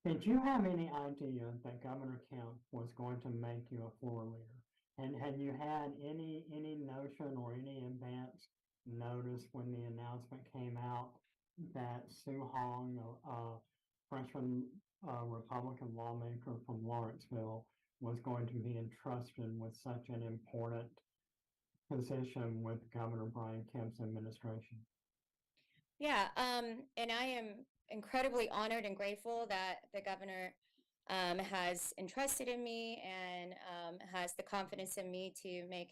Did you have any idea that Governor Kemp was going to make you a floor leader? And had you had any notion or any advance notice when the announcement came out that Soo Hong, a freshman Republican lawmaker from Lawrenceville, was going to be entrusted with such an important position with Governor Brian Kemp's administration? Yeah, and I am incredibly honored and grateful that the governor has entrusted in me and has the confidence in me to make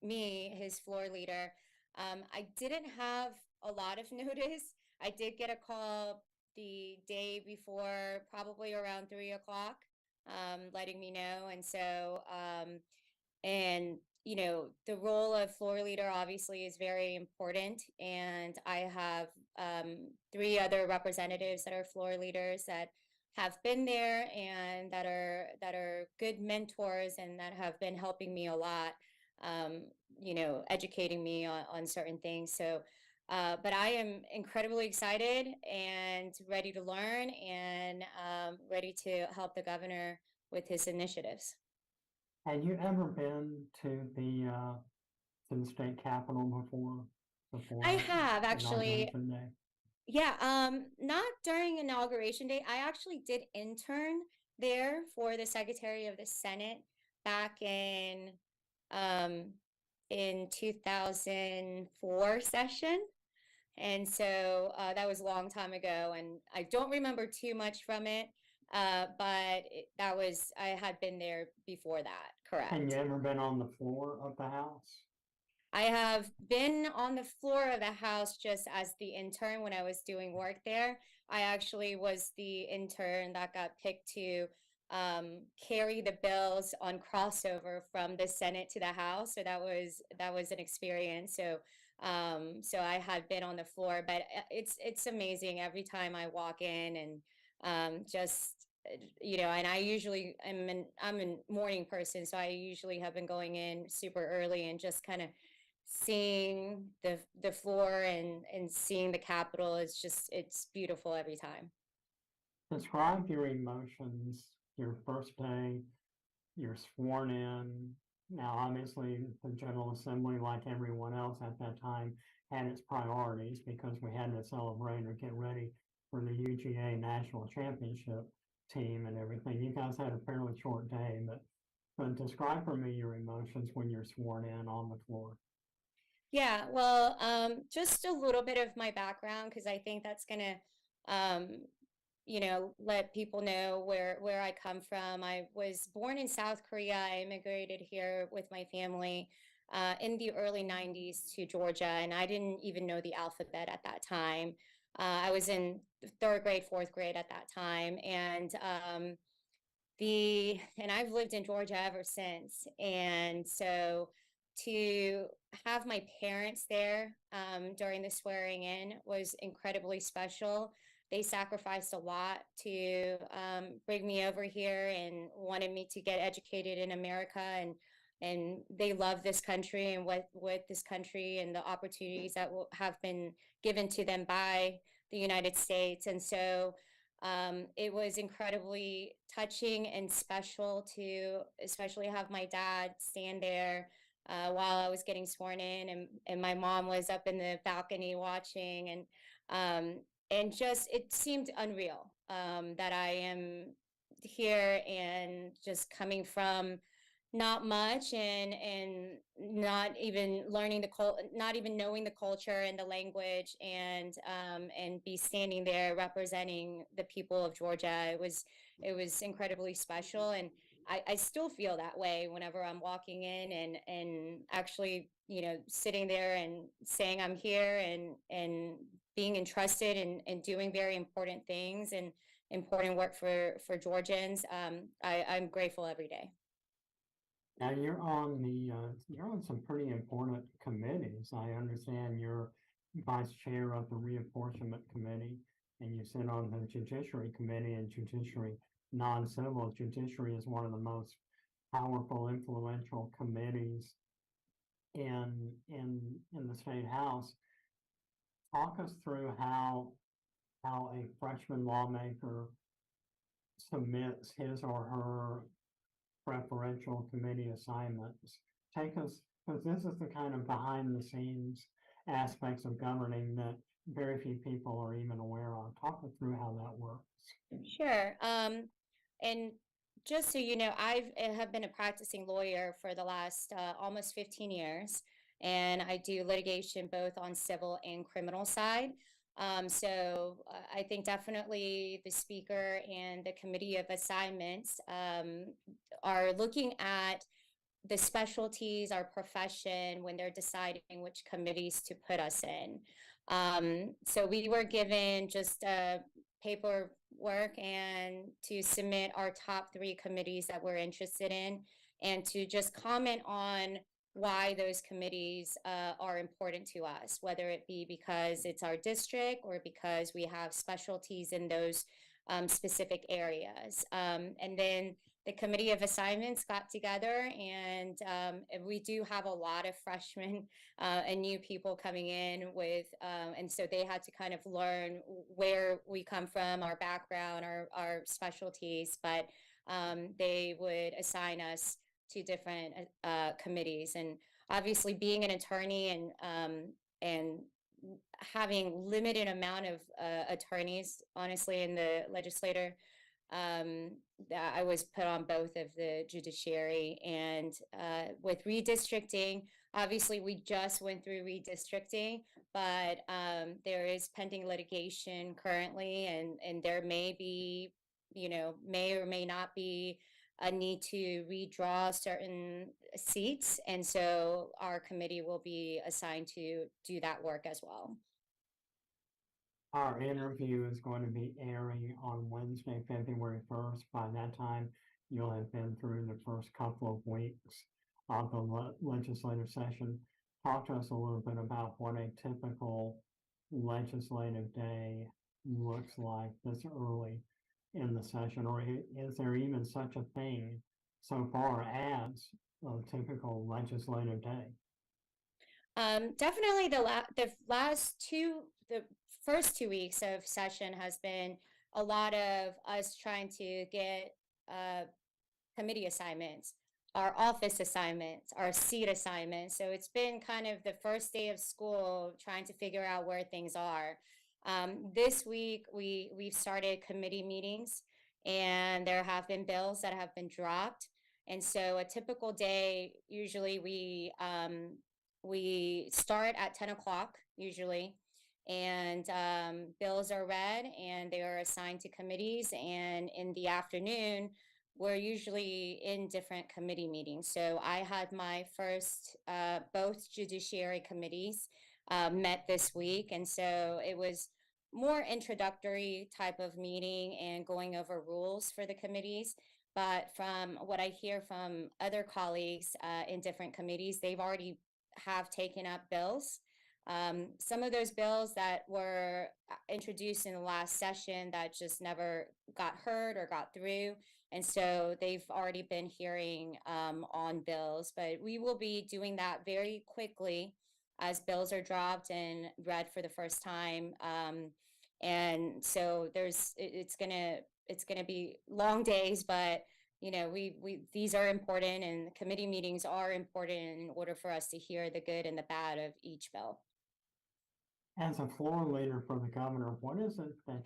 me his floor leader. I didn't have a lot of notice. I did get a call the day before, probably around 3 o'clock, letting me know. And the role of floor leader obviously is very important. And I have three other representatives that are floor leaders that have been there and that are good mentors and that have been helping me a lot, educating me on certain things. But I am incredibly excited and ready to learn and ready to help the governor with his initiatives. Had you ever been to the state capitol I before have actually. inauguration day? Yeah, not during inauguration day. I actually did intern there for the Secretary of the Senate back um in 2004 session. And so that was a long time ago, and I don't remember too much from it. But I had been there before that, And you correct? ever been on the floor of the House? I have been on the floor of the house just as the intern when I was doing work there. I actually was the intern that got picked to carry the bills on crossover from the Senate to the House. So that was an experience. So I had been on the floor, but it's amazing every time I walk in and just and I usually I'm a morning person, so I usually have been going in super early and just kind of seeing the floor and seeing the Capitol is just it's beautiful every time. Describe your emotions your first day, you're sworn in. Now, obviously, the General Assembly, like everyone else at that time, had its priorities because we had to celebrate or get ready for the UGA National Championship team and everything. You guys had a fairly short day, but describe for me your emotions when you're sworn in on the floor. Yeah, well, just a little bit of my background because I think that's gonna let people know where I come from. I was born in South Korea. I immigrated here with my family in the early 90s to Georgia, and I didn't even know the alphabet at that time. I was in third grade, fourth grade at that time, and I've lived in Georgia ever since. And so to have my parents there during the swearing in was incredibly special. They sacrificed a lot to bring me over here and wanted me to get educated in America, and they love this country and what this country and the opportunities that have been given to them by the United States. And so it was incredibly touching and special to especially have my dad stand there while I was getting sworn in, and my mom was up in the balcony watching, and just it seemed unreal that I am here and just coming from not much and not even not even knowing the culture and the language, and be standing there representing the people of Georgia. It was incredibly special, and I still feel that way whenever I'm walking in and actually sitting there and saying I'm here and being entrusted and doing very important things and important work for Georgians. I'm grateful every day. Now you're on some pretty important committees. I understand you're vice chair of the reapportionment committee, and you sit on the judiciary committee and judiciary non-civil. Judiciary is one of the most powerful, influential committees in the state house. Talk us through how a freshman lawmaker submits his or her preferential committee assignments. Take us, because this is the kind of behind the scenes aspects of governing that very few people are even aware of. Talk us through how that works. Sure. And just so you know, have been a practicing lawyer for the last almost 15 years, and I do litigation both on civil and criminal side. I think definitely the speaker and the committee of assignments are looking at the specialties, our profession, when they're deciding which committees to put us in. So we were given just paperwork and to submit our top 3 committees that we're interested in, and to just comment on why those committees are important to us, whether it be because it's our district or because we have specialties in those specific areas. And then the committee of assignments got together, and we do have a lot of freshmen and new people coming in with, and so they had to kind of learn where we come from, our background, our specialties, but they would assign us to different committees. And obviously being an attorney and having limited amount of attorneys, honestly, in the legislature, I was put on both of the judiciary. And with redistricting, obviously we just went through redistricting, but there is pending litigation currently, and there may be, may or may not be a need to redraw certain seats. And so our committee will be assigned to do that work as well. Our interview is going to be airing on Wednesday, February 1st. By that time, you'll have been through the first couple of weeks of the legislative session. Talk to us a little bit about what a typical legislative day looks like this early in the session, or is there even such a thing so far as a typical legislative day? Definitely the first 2 weeks of session has been a lot of us trying to get committee assignments, our office assignments, our seat assignments. So it's been kind of the first day of school trying to figure out where things are. This week we've started committee meetings, and there have been bills that have been dropped. And so a typical day, usually we start at 10 o'clock usually, and bills are read and they are assigned to committees. And in the afternoon, we're usually in different committee meetings. So I had my first, both judiciary committees met this week. And so it was more introductory type of meeting and going over rules for the committees. But from what I hear from other colleagues in different committees, they've already have taken up bills. Some of those bills that were introduced in the last session that just never got heard or got through. And so they've already been hearing on bills, but we will be doing that very quickly as bills are dropped and read for the first time. And so it's gonna be long days, but these are important, and committee meetings are important in order for us to hear the good and the bad of each bill. As a floor leader for the governor, what is it that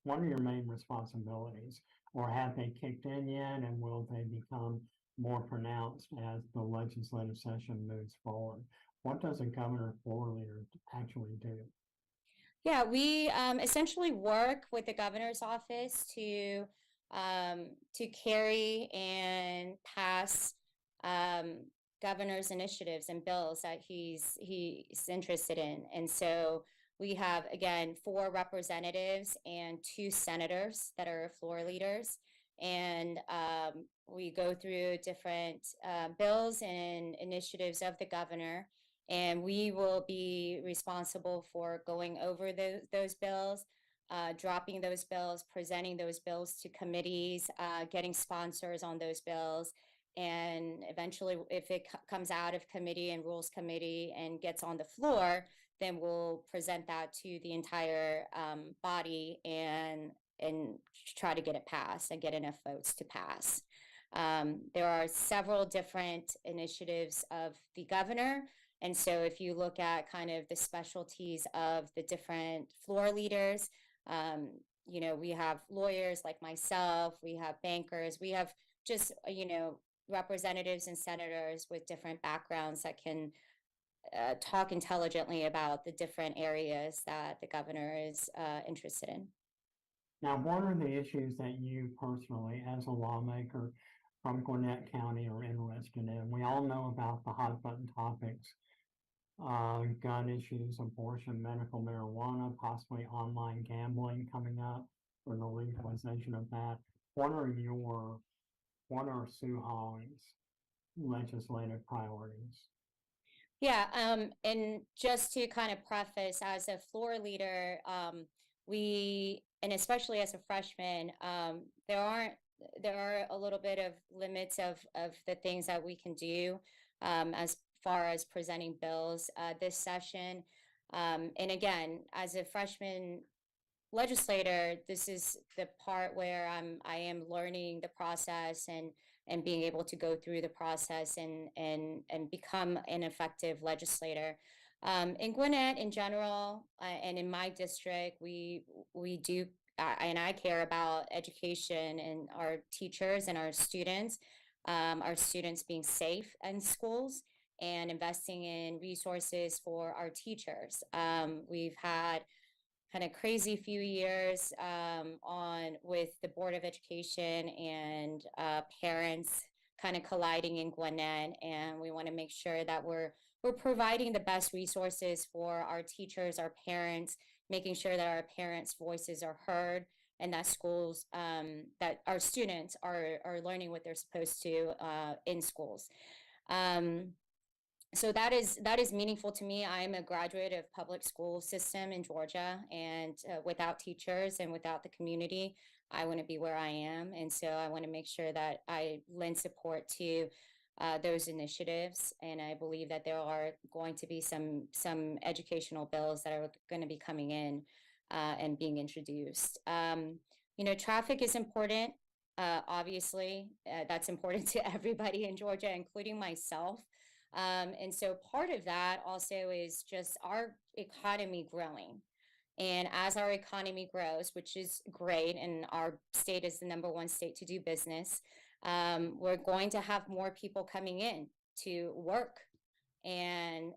what are your main responsibilities? Or have they kicked in yet, and will they become more pronounced as the legislative session moves forward? What does a governor floor leader actually do? Yeah, we essentially work with the governor's office to carry and pass governor's initiatives and bills that he's interested in. And so we have, again, 4 representatives and 2 senators that are floor leaders. And we go through different bills and initiatives of the governor, and we will be responsible for going over those bills, dropping those bills, presenting those bills to committees, getting sponsors on those bills. And eventually, if it comes out of committee and rules committee and gets on the floor, then we'll present that to the entire body, and try to get it passed and get enough votes to pass. There are several different initiatives of the governor. And so if you look at kind of the specialties of the different floor leaders, we have lawyers like myself, we have bankers, we have just, representatives and senators with different backgrounds that can talk intelligently about the different areas that the governor is interested in. Now, what are the issues that you personally, as a lawmaker from Gwinnett County, are interested in? We all know about the hot button topics, gun issues, abortion, medical marijuana, possibly online gambling coming up, or the legalization of that. What are Soo Hong's legislative priorities? Yeah, and just to kind of preface, as a floor leader, and especially as a freshman, there are a little bit of limits of the things that we can do as far as presenting bills this session. And again, as a freshman legislator, this is the part where I am learning the process and being able to go through the process and become an effective legislator. In Gwinnett in general, and in my district, we do, and I care about education and our teachers and our students being safe in schools and investing in resources for our teachers. We've had kind of crazy few years with the Board of Education and parents kind of colliding in Gwinnett, and we want to make sure that we're providing the best resources for our teachers, our parents, making sure that our parents' voices are heard, and that schools, that our students are learning what they're supposed to in schools. So that is meaningful to me. I am a graduate of public school system in Georgia, and without teachers and without the community, I wouldn't be where I am. And so I want to make sure that I lend support to those initiatives. And I believe that there are going to be some educational bills that are going to be coming in and being introduced. Traffic is important. Obviously, that's important to everybody in Georgia, including myself. And so part of that also is just our economy growing. And as our economy grows, which is great, and our state is the #1 state to do business, we're going to have more people coming in to work. And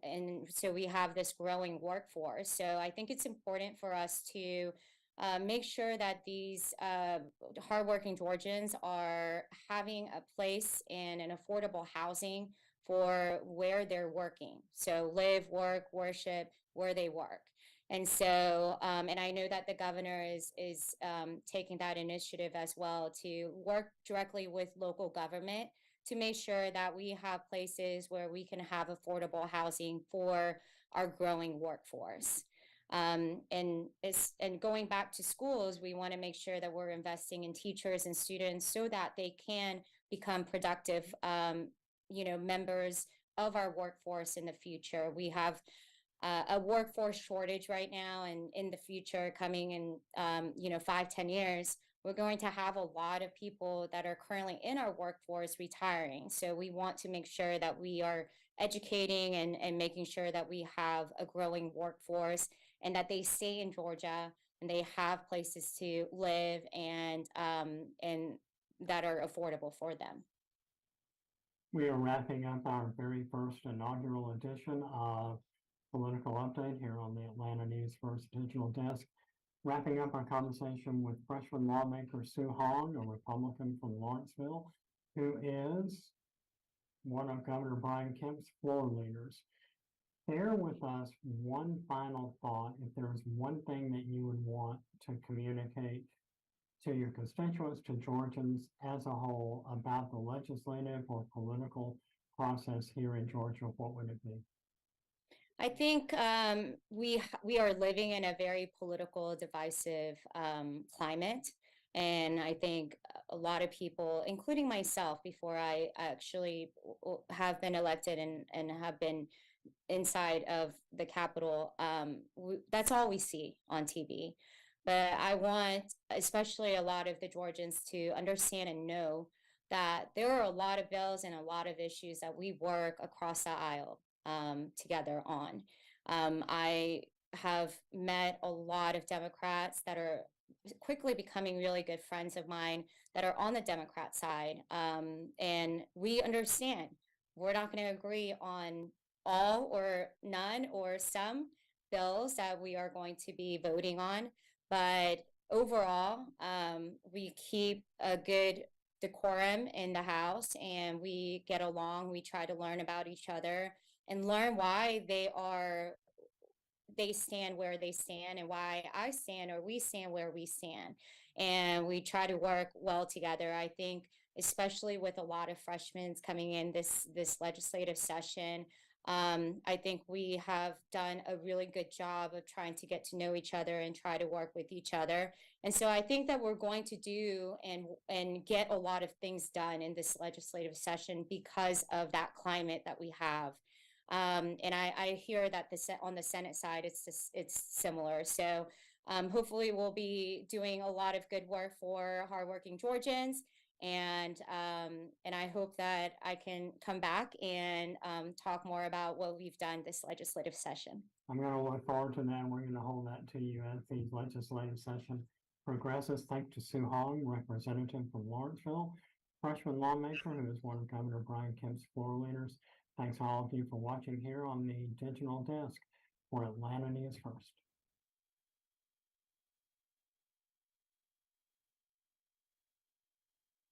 so we have this growing workforce. So I think it's important for us to make sure that these hardworking Georgians are having a place in an affordable housing for where they're working. So live, work, worship, where they work. And so, and I know that the governor is taking that initiative as well to work directly with local government to make sure that we have places where we can have affordable housing for our growing workforce. And going back to schools, we want to make sure that we're investing in teachers and students so that they can become productive members of our workforce in the future. We have a workforce shortage right now, and in the future, coming in 5-10 years, we're going to have a lot of people that are currently in our workforce retiring. So we want to make sure that we are educating and making sure that we have a growing workforce and that they stay in Georgia and they have places to live and that are affordable for them. We are wrapping up our very first inaugural edition of Political Update here on the Atlanta News First Digital Desk. Wrapping up our conversation with freshman lawmaker Soo Hong, a Republican from Lawrenceville, who is one of Governor Brian Kemp's floor leaders. Share with us one final thought. If there's one thing that you would want to communicate to your constituents, to Georgians as a whole, about the legislative or political process here in Georgia, what would it be? I think we are living in a very political, divisive climate. And I think a lot of people, including myself, before I actually have been elected and have been inside of the Capitol, that's all we see on TV. But I want, especially a lot of the Georgians, to understand and know that there are a lot of bills and a lot of issues that we work across the aisle together on. I have met a lot of Democrats that are quickly becoming really good friends of mine that are on the Democrat side. And we understand we're not going to agree on all or none or some bills that we are going to be voting on. But overall, we keep a good decorum in the house and we get along. We try to learn about each other and learn why they stand where they stand and why I stand or we stand where we stand. And we try to work well together. I think, especially with a lot of freshmen coming in this legislative session, I think we have done a really good job of trying to get to know each other and try to work with each other. And so I think that we're going to do and get a lot of things done in this legislative session because of that climate that we have. And I hear that on the Senate side, it's similar. So hopefully we'll be doing a lot of good work for hardworking Georgians. And I hope that I can come back and talk more about what we've done this legislative session. I'm going to look forward to that. We're going to hold that to you as the legislative session progresses. Thanks to Soo Hong, representative from Lawrenceville, freshman lawmaker who is one of Governor Brian Kemp's floor leaders. Thanks all of you for watching here on the digital desk for Atlanta News First.